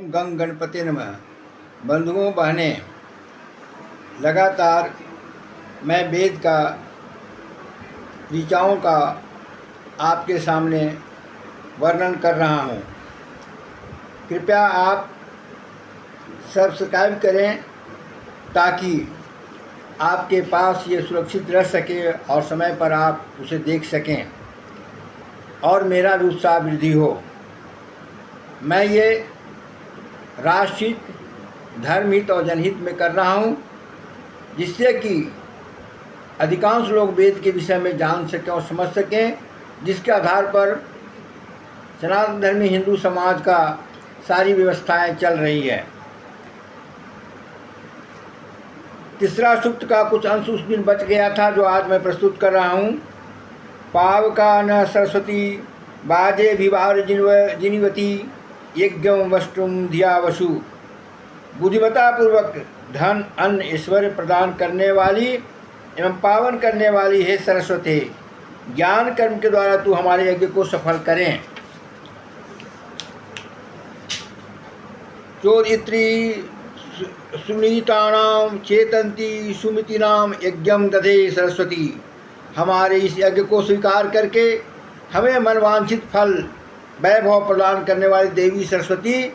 गंग गणपति नमः। बंधुओं बहनें, लगातार मैं वेद का ऋचाओं का आपके सामने वर्णन कर रहा हूँ। कृपया आप सब्सक्राइब करें ताकि आपके पास ये सुरक्षित रह सके और समय पर आप उसे देख सकें और मेरा भी उत्साह वृद्धि हो। मैं ये राष्ट्रहित, धर्महित और जनहित में कर रहा हूँ, जिससे कि अधिकांश लोग वेद के विषय में जान सकें और समझ सकें, जिसके आधार पर सनातन धर्मी हिंदू समाज का सारी व्यवस्थाएं चल रही है। तीसरा सूक्त का कुछ अंश उस दिन बच गया था, जो आज मैं प्रस्तुत कर रहा हूँ। पावका न सरस्वती बाजे विवार जिनवती यज्ञम वस्तुम धिया वसु। बुद्धिमता पूर्वक धन, अन्न, ऐश्वर्य प्रदान करने वाली एवं पावन करने वाली है सरस्वती, ज्ञान कर्म के द्वारा तू हमारे यज्ञ को सफल करें। चोदित्री सुनीतानाम चेतंती सुमितिनाम यज्ञम दधे सरस्वती। हमारे इस यज्ञ को स्वीकार करके हमें मनवांछित फल वैभव प्रदान करने वाली देवी सरस्वती,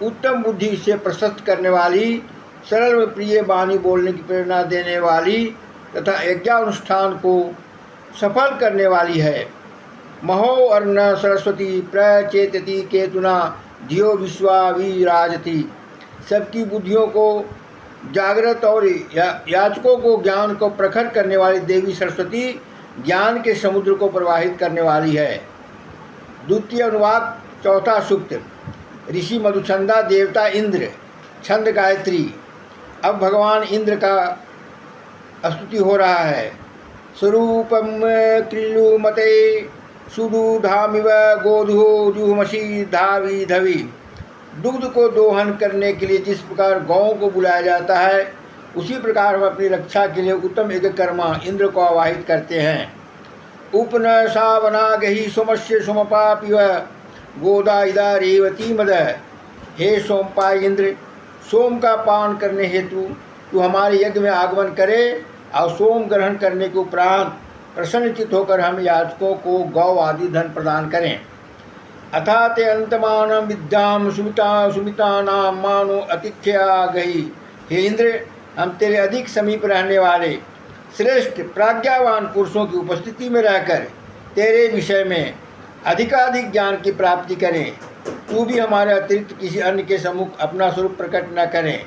उत्तम बुद्धि से प्रशस्त करने वाली, सरल व प्रिय वाणी बोलने की प्रेरणा देने वाली तथा यज्ञानुष्ठान को सफल करने वाली है। महो अर्ण सरस्वती प्रचेतति केतुना धियो विश्वाविराजति। सबकी बुद्धियों को जागृत और याचकों को ज्ञान को प्रखर करने वाली देवी सरस्वती ज्ञान के समुद्र को प्रवाहित करने वाली है। द्वितीय अनुवाद, चौथा सूक्त। ऋषि मधुचंदा, देवता इंद्र, छंद गायत्री। अब भगवान इंद्र का स्तुति हो रहा है। स्वरूपम क्रीलुमते सुदुधामिव गोधो जुहमसी धावी धवी। दुग्ध को दोहन करने के लिए जिस प्रकार गौं को बुलाया जाता है, उसी प्रकार हम अपनी रक्षा के लिए उत्तम यज्ञकर्मा इंद्र को आवाहित करते हैं। उपन सावनागहि सोमस्य सोमपापिव गोदा इदा रेवती मद। हे सोमपाय इंद्र, सोम का पान करने हेतु तू हमारे यज्ञ में आगमन करे और सोम ग्रहण करने के उपरांत प्रसन्नचित होकर हम याचकों को गौ आदि धन प्रदान करें। अथा ते अंतमान विद्याम सुमिता नाम मानो अतिख्या गई। हे इंद्र, हम तेरे अधिक समीप रहने वाले श्रेष्ठ प्राज्ञावान पुरुषों की उपस्थिति में रहकर तेरे विषय में अधिकाधिक ज्ञान की प्राप्ति करें। तू भी हमारे अतिरिक्त किसी अन्य के सम्मुख अपना स्वरूप प्रकट न करें।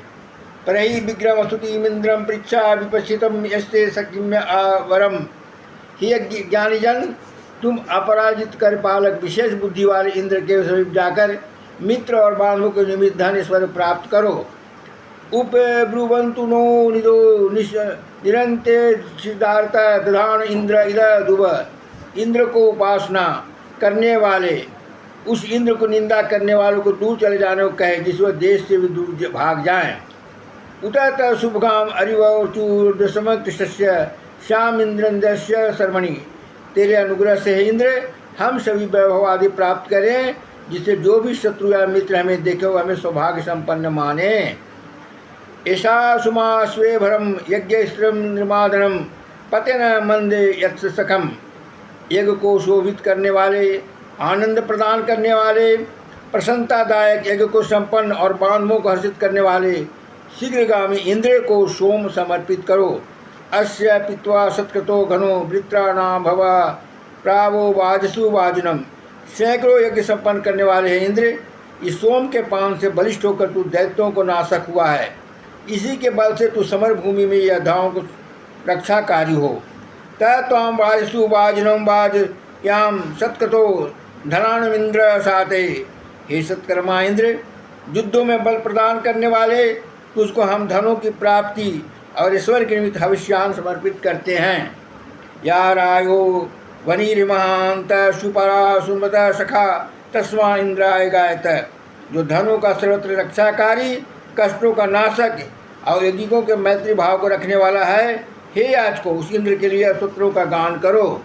परहि विग्रह स्तुतिमिंद्रम पृच्छा विपश्चितम यस्ते सकिम्य आवरम। हे ज्ञानीजन, तुम अपराजित कर पालक विशेष बुद्धि वाले इंद्र के समीप जाकर मित्र और बांधवों के निमित्त धन ईश्वर प्राप्त करो। उपब्रुवंतु नो निदो निरंते सिद्धार्थ दधान इंद्र इद दुव। इंद्र को उपासना करने वाले उस इंद्र को निंदा करने वालों को दूर चले जाने को कहे, जिस वह देश से भी दूर भाग जाएं। उतत शुभगाम अरिवचूर्दसमकृष्य श्याम इंद्रंदस्य शर्मणि। तेरे अनुग्रह से है इंद्र, हम सभी वैभव आदि प्राप्त करें, जिससे जो भी शत्रु या मित्र हमें देखे वो हमें सौभाग्य संपन्न माने। ऐसा सुमा स्वेभरम यज्ञ श्रम निर्मादनम पतेन मंदे यत्स सखम। यज्ञ को शोभित करने वाले, आनंद प्रदान करने वाले, प्रसन्नतादायक यज्ञ को संपन्न और बांधवों को हर्षित करने वाले शीघ्रगामी इंद्र को सोम समर्पित करो। अस्य पित्वा सत्कृतो घनो वृत्राणाम भवा प्रावो वाजसु वाजनम। सैकड़ों यज्ञ संपन्न करने वाले हैं इंद्र, इस सोम के पान से बलिष्ठ होकर तू दैत्यों को नाशक हुआ है। इसी के बल से तू समर भूमि में योद्धाओं को रक्षाकारी हो। तम वाजसु वाजनम वाज याम सत्कृतो धनानमिंद्र साते। हे सत्कर्मा इंद्र, युद्धों में बल प्रदान करने वाले तुझको हम धनों की प्राप्ति और ईश्वर के निमित्त हविष्यान समर्पित करते हैं। या रायो वनीरिमहांत सुपरा सुमत सखा तस्मा इंद्राय गायत। जो धनों का सर्वत्र रक्षाकारी, कष्टों का नाशक और यज्ञों के मैत्री भाव को रखने वाला है, हे याचको, उस इंद्र के लिए स्तोत्रों का गान करो।